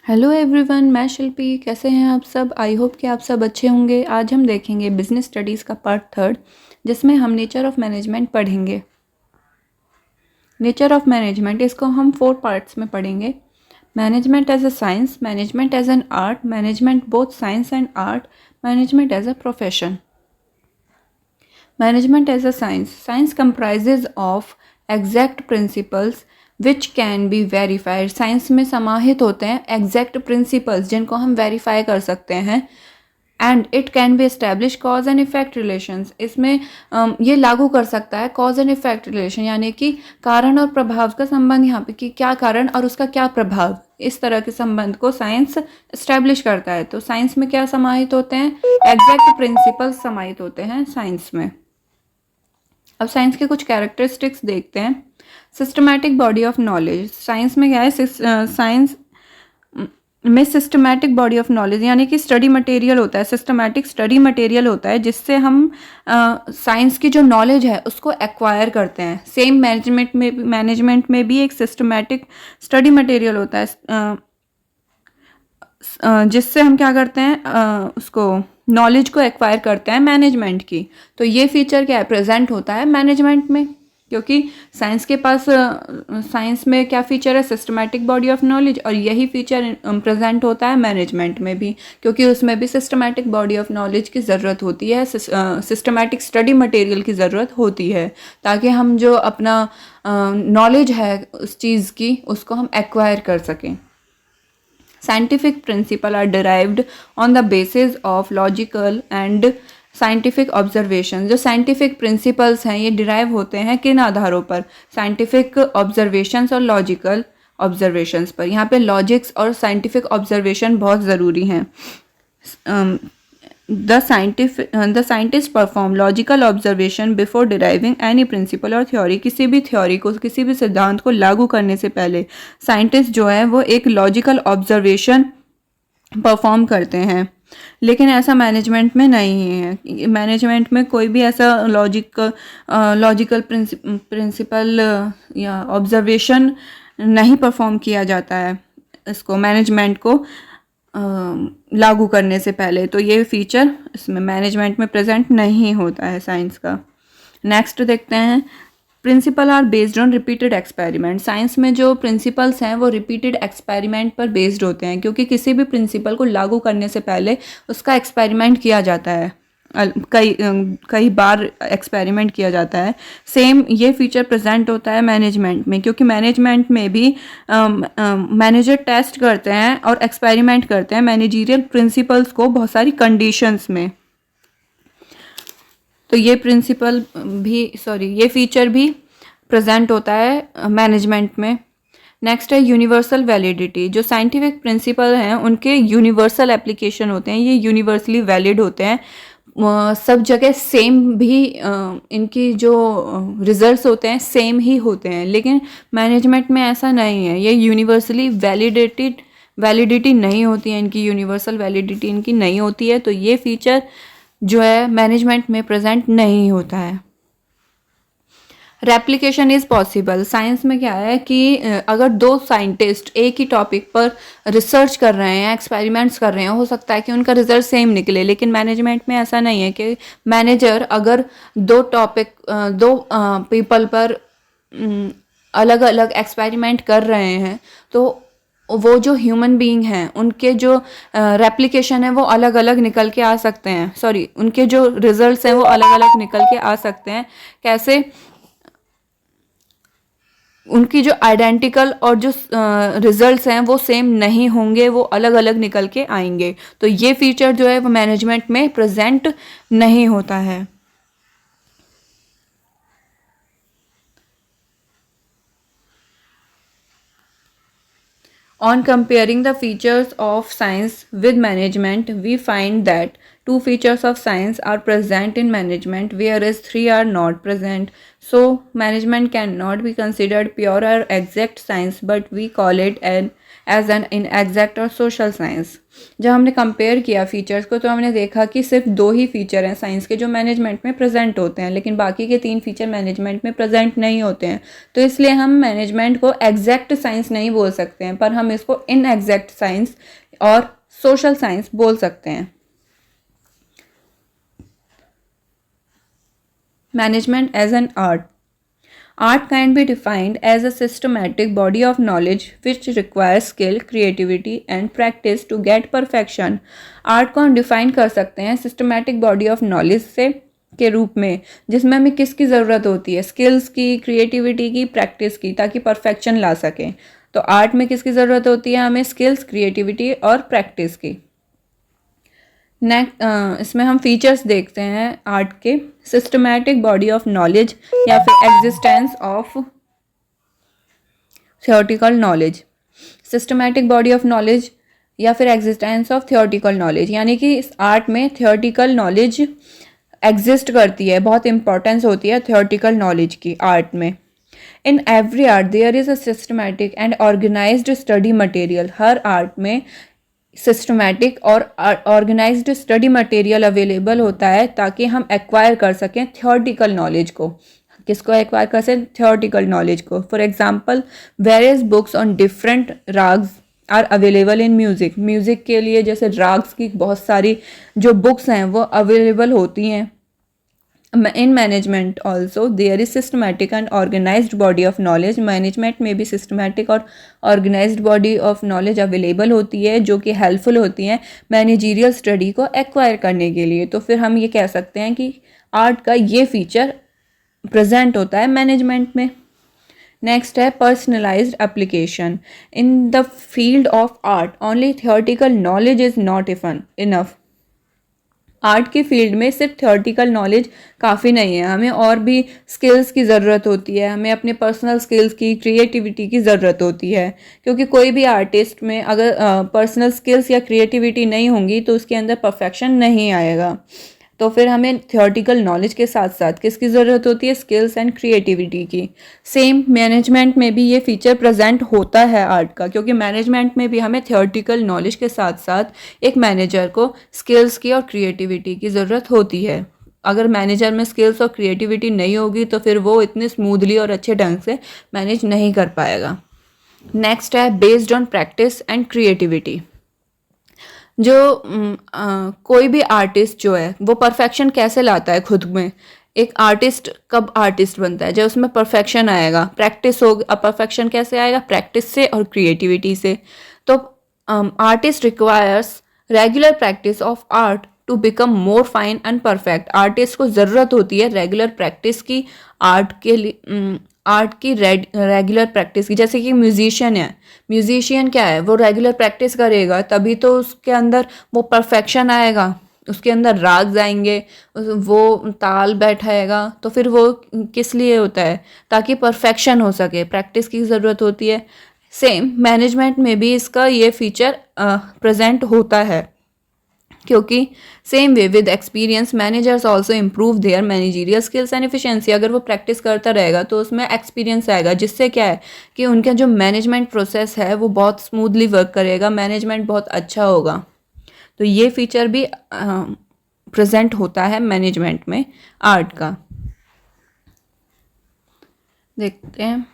Hello everyone, मैं शिल्पी। कैसे हैं आप सब? आई होप कि आप सब अच्छे होंगे। आज हम देखेंगे बिजनेस स्टडीज़ का पार्ट थर्ड, जिसमें हम नेचर ऑफ मैनेजमेंट पढ़ेंगे। नेचर ऑफ मैनेजमेंट इसको हम 4 पार्ट्स में पढ़ेंगे। Management as a science, management as an art, management both science and art, management as a profession. Management as a science, science comprises of exact principles which can be verified. Science में समाहित होते हैं exact principles जिनको हम verify कर सकते हैं। And it can be establish cause and effect relations. इसमें ये लागू कर सकता है कॉज एंड इफेक्ट रिलेशन, यानी कि कारण और प्रभाव का संबंध, यहाँ पे कि क्या कारण और उसका क्या प्रभाव, इस तरह के संबंध को साइंस एस्टेब्लिश करता है। तो साइंस में क्या समाहित होते हैं? एग्जैक्ट प्रिंसिपल्स समाहित होते हैं साइंस में। अब साइंस के कुछ कैरेक्टरिस्टिक्स देखते हैं। Systematic body of knowledge, science में क्या है? साइंस में सिस्टमैटिक बॉडी ऑफ नॉलेज यानी कि स्टडी मटेरियल होता है, सिस्टमैटिक स्टडी मटेरियल होता है जिससे हम साइंस की जो नॉलेज है उसको एक्वायर करते हैं। सेम मैनेजमेंट में भी एक सिस्टमैटिक स्टडी मटेरियल होता है जिससे हम क्या करते हैं, उसको नॉलेज को एक्वायर करते हैं मैनेजमेंट की। तो ये फीचर क्या है? प्रेजेंट होता है मैनेजमेंट में, क्योंकि साइंस के पास साइंस में क्या फीचर है? Systematic body of knowledge. और यही फीचर प्रेजेंट होता है मैनेजमेंट में भी, क्योंकि उसमें भी सिस्टमैटिक बॉडी ऑफ नॉलेज की ज़रूरत होती है, सिस्टमैटिक स्टडी मटेरियल की ज़रूरत होती है, ताकि हम जो अपना नॉलेज है उस चीज़ की उसको हम एक्वायर कर सकें। Scientific principles are derived on the basis of logical and scientific observation. जो साइंटिफिक प्रिंसिपल्स हैं ये डिराइव होते हैं किन आधारों पर? साइंटिफिक ऑब्जर्वेशंस और लॉजिकल ऑब्जर्वेशंस पर। यहाँ पे लॉजिक्स और साइंटिफिक ऑब्जर्वेशन बहुत ज़रूरी हैं। The scientist perform logical observation before deriving any principle और थ्योरी। किसी भी थ्योरी को, किसी भी सिद्धांत को लागू करने से पहले साइंटिस्ट जो है वो एक लॉजिकल ऑब्जर्वेशन परफॉर्म करते हैं। लेकिन ऐसा मैनेजमेंट में नहीं है। मैनेजमेंट में कोई भी ऐसा लॉजिकल प्रिंसिपल या ऑब्जर्वेशन नहीं परफॉर्म किया जाता है इसको मैनेजमेंट को लागू करने से पहले। तो ये फीचर इसमें मैनेजमेंट में प्रेजेंट नहीं होता है साइंस का। नेक्स्ट देखते हैं, principle are based on repeated experiment. Science में जो प्रिंसिपल्स हैं वो रिपीटेड एक्सपेरिमेंट पर बेस्ड होते हैं, क्योंकि किसी भी प्रिंसिपल को लागू करने से पहले उसका एक्सपेरिमेंट किया जाता है, कई बार एक्सपेरिमेंट किया जाता है। सेम ये फीचर प्रेजेंट होता है मैनेजमेंट में, क्योंकि मैनेजमेंट में भी मैनेजर टेस्ट करते हैं और एक्सपेरिमेंट करते हैं मैनेजरियल प्रिंसिपल्स को बहुत सारी कंडीशंस में। तो ये ये फीचर भी प्रेजेंट होता है मैनेजमेंट में। नेक्स्ट है यूनिवर्सल वैलिडिटी। जो साइंटिफिक प्रिंसिपल हैं उनके यूनिवर्सल एप्लीकेशन होते हैं, ये यूनिवर्सली वैलिड होते हैं, सब जगह सेम भी इनकी जो रिजल्ट्स होते हैं सेम ही होते हैं। लेकिन मैनेजमेंट में ऐसा नहीं है, ये यूनिवर्सली वैलिडिटी नहीं होती है इनकी, यूनिवर्सल वैलिडिटी इनकी नहीं होती है। तो ये फीचर जो है मैनेजमेंट में प्रेजेंट नहीं होता है। Replication is possible. साइंस में क्या है कि अगर दो साइंटिस्ट एक ही टॉपिक पर रिसर्च कर रहे हैं, एक्सपेरिमेंट्स कर रहे हैं, हो सकता है कि उनका रिजल्ट सेम निकले। लेकिन मैनेजमेंट में ऐसा नहीं है कि मैनेजर अगर दो पीपल पर अलग अलग एक्सपेरिमेंट कर रहे हैं तो वो जो ह्यूमन बीइंग हैं उनके जो रेप्लिकेशन है वो अलग अलग निकल के आ सकते हैं, उनके जो रिजल्ट्स हैं वो अलग अलग निकल के आ सकते हैं। कैसे? उनकी जो आइडेंटिकल और जो रिजल्ट्स हैं वो सेम नहीं होंगे, वो अलग अलग निकल के आएंगे। तो ये फीचर जो है वो मैनेजमेंट में प्रेजेंट नहीं होता है। On comparing the features of science with management, we find that 2 features of science are present in management, whereas 3 are not present. So, management cannot be considered pure or exact science, but we call it as an inexact or social science. जब हमने compare किया features को तो हमने देखा कि सिर्फ 2 ही feature हैं साइंस के जो मैनेजमेंट में प्रेजेंट होते हैं, लेकिन बाकी के 3 फीचर मैनेजमेंट में प्रेजेंट नहीं होते हैं. तो इसलिए हम मैनेजमेंट को एग्जैक्ट साइंस नहीं बोल सकते हैं, पर हम इसको इनएग्जैक्ट साइंस और सोशल साइंस बोल सकते हैं. Management as an art. Art can be defined as a systematic body of knowledge which requires skill, creativity and practice to get perfection. Art को हम डिफाइन कर सकते हैं systematic body of knowledge से के रूप में, जिसमें हमें किसकी ज़रूरत होती है, स्किल्स की, क्रिएटिविटी की, प्रैक्टिस की, ताकि परफेक्शन ला सकें. तो आर्ट में किसकी ज़रूरत होती है, हमें स्किल्स, क्रिएटिविटी और प्रैक्टिस की. नेक्स्ट इसमें हम फीचर्स देखते हैं आर्ट के. सिस्टमैटिक बॉडी ऑफ नॉलेज या फिर existence of theoretical knowledge. Systematic body of knowledge या फिर एग्जिस्टेंस ऑफ थियोरटिकल नॉलेज, यानी कि इस आर्ट में थियोरटिकल नॉलेज एग्जिस्ट करती है, बहुत इंपॉर्टेंस होती है थियोरटिकल नॉलेज की आर्ट में. In every art there is a systematic and organised study material. हर आर्ट में सिस्टमैटिक और ऑर्गेनाइज्ड स्टडी मटेरियल अवेलेबल होता है ताकि हम एक्वायर कर सकें थियोरटिकल नॉलेज को. किसको एक्वायर कर सकें, थियोरटिकल नॉलेज को. For example various books on different ragas are available in music. Music के लिए जैसे राग्स की बहुत सारी जो बुक्स हैं वो अवेलेबल होती हैं. In management also there is systematic and organized body of knowledge. Management में भी सिस्टमैटिक और organised body of knowledge available होती है जो कि हेल्पफुल होती हैं मैनेजीरियल स्टडी को एक्वायर करने के लिए. तो फिर हम ये कह सकते हैं कि आर्ट का ये फीचर प्रेजेंट होता है मैनेजमेंट में. नेक्स्ट है personalised application. In the field of art only theoretical knowledge is not enough. Art की फील्ड में सिर्फ थियोरटिकल नॉलेज काफ़ी नहीं है, हमें और भी स्किल्स की ज़रूरत होती है. हमें अपने पर्सनल स्किल्स की, क्रिएटिविटी की ज़रूरत होती है, क्योंकि कोई भी आर्टिस्ट में अगर पर्सनल स्किल्स या क्रिएटिविटी नहीं होंगी तो उसके अंदर परफेक्शन नहीं आएगा. तो फिर हमें थियोरटिकल नॉलेज के साथ साथ किसकी ज़रूरत होती है, स्किल्स एंड क्रिएटिविटी की. सेम मैनेजमेंट में भी ये फीचर प्रेजेंट होता है आर्ट का, क्योंकि मैनेजमेंट में भी हमें थियोरटिकल नॉलेज के साथ साथ एक मैनेजर को स्किल्स की और क्रिएटिविटी की ज़रूरत होती है. अगर मैनेजर में स्किल्स और क्रिएटिविटी नहीं होगी तो फिर वो इतने स्मूथली और अच्छे ढंग से मैनेज नहीं कर पाएगा. नेक्स्ट है based on practice and creativity. जो कोई भी आर्टिस्ट जो है वो परफेक्शन कैसे लाता है खुद में. एक आर्टिस्ट कब आर्टिस्ट बनता है, जब उसमें परफेक्शन आएगा, प्रैक्टिस होगी. अब परफेक्शन कैसे आएगा, प्रैक्टिस से और क्रिएटिविटी से. तो artist requires regular practice of art to become more fine and perfect. Artist को ज़रूरत होती है रेगुलर प्रैक्टिस की आर्ट के लिए, आर्ट की रेगुलर प्रैक्टिस की. जैसे कि म्यूजिशियन है, म्यूजिशियन क्या है, वो रेगुलर प्रैक्टिस करेगा तभी तो उसके अंदर वो परफेक्शन आएगा, उसके अंदर राग आएंगे, वो ताल बैठाएगा. तो फिर वो किस लिए होता है, ताकि परफेक्शन हो सके, प्रैक्टिस की ज़रूरत होती है. सेम मैनेजमेंट में भी इसका ये फीचर प्रेजेंट होता है, क्योंकि same way with experience managers also improve their managerial skills and efficiency. अगर वो प्रैक्टिस करता रहेगा तो उसमें एक्सपीरियंस आएगा, जिससे क्या है कि उनका जो मैनेजमेंट प्रोसेस है वो बहुत स्मूथली वर्क करेगा, मैनेजमेंट बहुत अच्छा होगा. तो ये फीचर भी प्रेजेंट होता है मैनेजमेंट में आर्ट का. देखते हैं.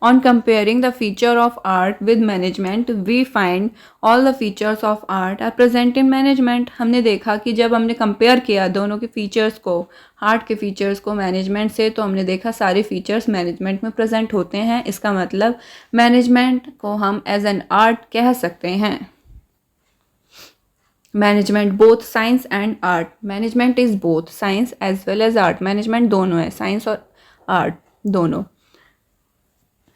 On comparing the feature of art with management, we find all the features of art are present in management. हमने देखा कि जब हमने कंपेयर किया दोनों के फीचर्स को, आर्ट के फीचर्स को मैनेजमेंट से, तो हमने देखा सारे फीचर्स मैनेजमेंट में प्रेजेंट होते हैं. इसका मतलब मैनेजमेंट को हम एज एन आर्ट कह सकते हैं. Management both science and art. Management is both science as well as art. Management दोनों है, साइंस और आर्ट दोनों.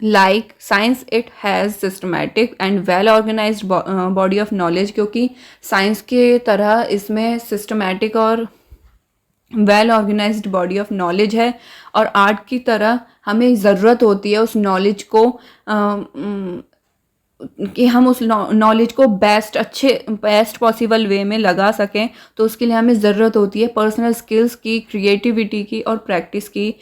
Like science it has systematic and well organised body of knowledge. क्योंकि साइंस के तरह इसमें सिस्टमैटिक और well organised body of knowledge है, और आर्ट की तरह हमें ज़रूरत होती है उस नॉलेज को कि हम उस नॉलेज को बेस्ट पॉसिबल वे में लगा सकें, तो उसके लिए हमें ज़रूरत होती है पर्सनल स्किल्स की, क्रिएटिविटी की और प्रैक्टिस की,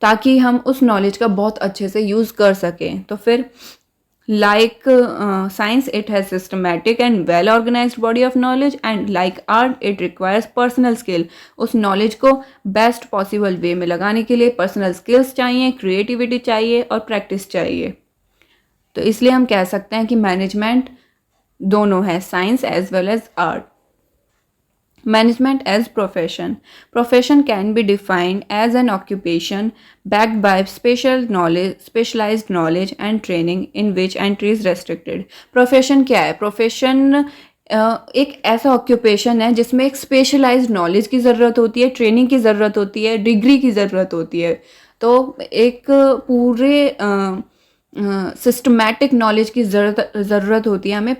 ताकि हम उस नॉलेज का बहुत अच्छे से यूज़ कर सकें। तो फिर like science, it has systematic and well organized body of knowledge, and like art it requires personal skill. उस knowledge को best possible way में लगाने के लिए personal skills चाहिए, creativity चाहिए और practice चाहिए। तो इसलिए हम कह सकते हैं कि मैनेजमेंट दोनों है, science as well as art. Management as profession. Profession can be defined as an occupation backed by specialized knowledge and training in which entry is restricted. Profession क्या है? Profession एक ऐसा ऑक्यूपेशन है जिसमें एक स्पेशलाइज्ड नॉलेज की ज़रूरत होती है, ट्रेनिंग की ज़रूरत होती है, डिग्री की ज़रूरत होती है। तो एक पूरे सिस्टमैटिक नॉलेज की ज़रूरत होती है हमें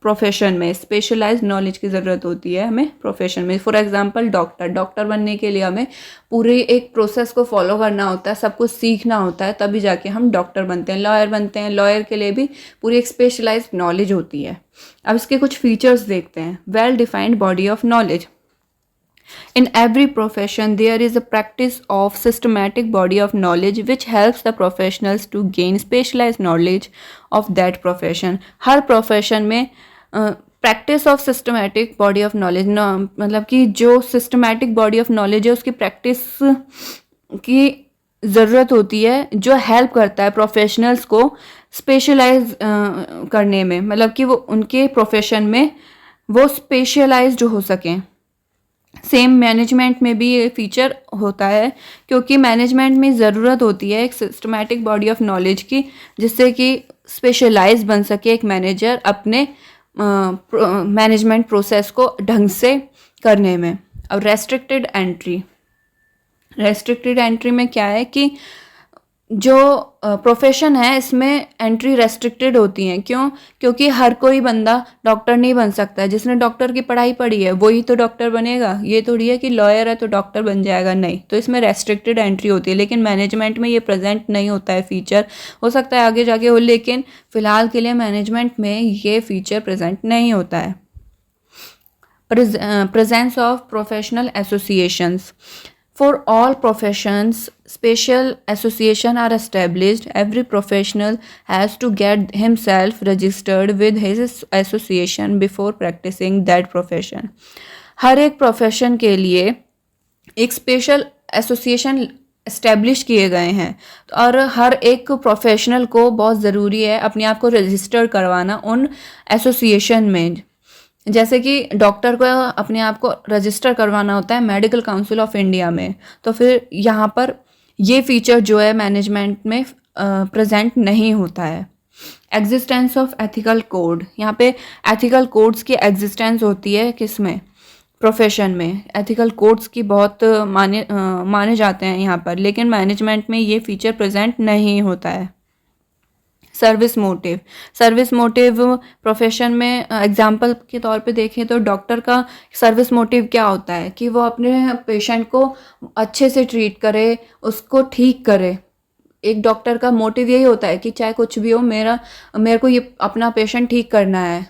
प्रोफेशन में, स्पेशलाइज्ड नॉलेज की ज़रूरत होती है हमें प्रोफेशन में। फॉर एग्जांपल डॉक्टर बनने के लिए हमें पूरे एक प्रोसेस को फॉलो करना होता है, सब कुछ सीखना होता है, तभी जाके हम डॉक्टर बनते हैं। लॉयर बनते हैं, लॉयर के लिए भी पूरी एक स्पेशलाइज्ड नॉलेज होती है। अब इसके कुछ फीचर्स देखते हैं। Well defined body of knowledge. In every profession, there is a practice of systematic body of knowledge which helps the professionals to gain specialized knowledge of that profession. Her profession में practice of systematic body of knowledge, मतलब कि जो systematic body of knowledge है उसकी practice की ज़रूरत होती है, जो हेल्प करता है प्रोफेशनल्स को स्पेशलाइज करने में, मतलब कि वो उनके प्रोफेशन में वो स्पेशलाइज्ड हो सकें। सेम मैनेजमेंट में भी ये फीचर होता है, क्योंकि मैनेजमेंट में ज़रूरत होती है एक सिस्टमैटिक बॉडी ऑफ नॉलेज की, जिससे कि स्पेशलाइज बन सके एक मैनेजर अपने मैनेजमेंट प्रोसेस को ढंग से करने में। अब रेस्ट्रिक्टेड एंट्री में क्या है कि जो प्रोफेशन है इसमें एंट्री रेस्ट्रिक्टेड होती हैं। क्यों? क्योंकि हर कोई बंदा डॉक्टर नहीं बन सकता है। जिसने डॉक्टर की पढ़ाई पढ़ी है वही तो डॉक्टर बनेगा। ये थोड़ी है कि लॉयर है तो डॉक्टर बन जाएगा, नहीं। तो इसमें रेस्ट्रिक्टेड एंट्री होती है, लेकिन मैनेजमेंट में ये प्रेजेंट नहीं होता है फीचर। हो सकता है आगे जाके हो, लेकिन फ़िलहाल के लिए मैनेजमेंट में ये फीचर प्रेजेंट नहीं होता है। Presence of professional associations. For all professions, special association are established. Every professional has to get himself registered with his association before practicing that profession. हर एक प्रोफेशन के लिए एक स्पेशल एसोसिएशन इस्टेब्लिश किए गए हैं, और हर एक प्रोफेशनल को बहुत ज़रूरी है अपने आप को रजिस्टर करवाना उन एसोसिएशन में। जैसे कि डॉक्टर को अपने आप को रजिस्टर करवाना होता है मेडिकल काउंसिल ऑफ इंडिया में, तो फिर यहाँ पर ये फीचर जो है मैनेजमेंट में प्रेजेंट नहीं होता है। एग्जिस्टेंस ऑफ एथिकल कोड, यहाँ पे एथिकल कोड्स की एग्जिस्टेंस होती है किसमें? प्रोफेशन में। एथिकल कोड्स की बहुत माने जाते हैं यहाँ पर, लेकिन मैनेजमेंट में ये फीचर प्रेजेंट नहीं होता है। सर्विस मोटिव प्रोफेशन में एग्जाम्पल के तौर पे देखें तो डॉक्टर का सर्विस मोटिव क्या होता है कि वो अपने पेशेंट को अच्छे से ट्रीट करे, उसको ठीक करे। एक डॉक्टर का मोटिव यही होता है कि चाहे कुछ भी हो, मेरे को ये अपना पेशेंट ठीक करना है।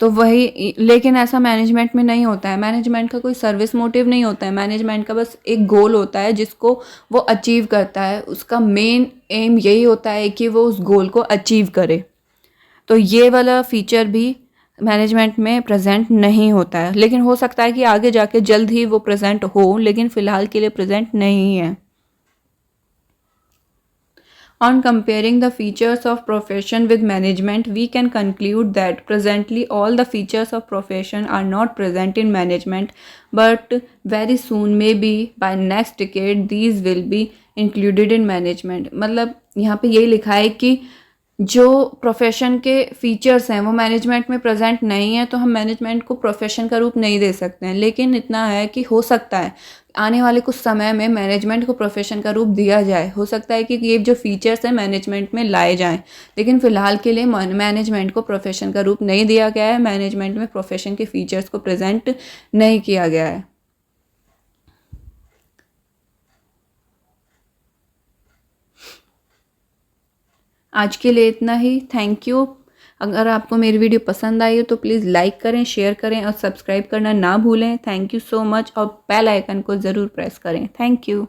तो वही, लेकिन ऐसा मैनेजमेंट में नहीं होता है। मैनेजमेंट का कोई सर्विस मोटिव नहीं होता है। मैनेजमेंट का बस एक गोल होता है जिसको वो अचीव करता है। उसका मेन एम यही होता है कि वो उस गोल को अचीव करे। तो ये वाला फीचर भी मैनेजमेंट में प्रेजेंट नहीं होता है, लेकिन हो सकता है कि आगे जाके जल्द ही वो प्रेजेंट हो, लेकिन फ़िलहाल के लिए प्रेजेंट नहीं है। On comparing the features of profession with management, we can conclude that presently all the features of profession are not present in management, but very soon, maybe by next decade, these will be included in management. मतलब यहाँ पे यही लिखा है कि जो profession के features हैं वो मैनेजमेंट में प्रेजेंट नहीं है, तो हम मैनेजमेंट को प्रोफेशन का रूप नहीं दे सकते हैं। लेकिन इतना है कि हो सकता है आने वाले कुछ समय में मैनेजमेंट को प्रोफेशन का रूप दिया जाए। हो सकता है कि ये जो फीचर्स हैं मैनेजमेंट में लाए जाएं, लेकिन फ़िलहाल के लिए मैनेजमेंट को प्रोफेशन का रूप नहीं दिया गया है। मैनेजमेंट में प्रोफेशन के फीचर्स को प्रेजेंट नहीं किया गया है। आज के लिए इतना ही। Thank you. अगर आपको मेरी वीडियो पसंद आई हो तो प्लीज़ लाइक करें, शेयर करें और सब्सक्राइब करना ना भूलें। थैंक यू सो मच और बेल आइकन को ज़रूर प्रेस करें। Thank you.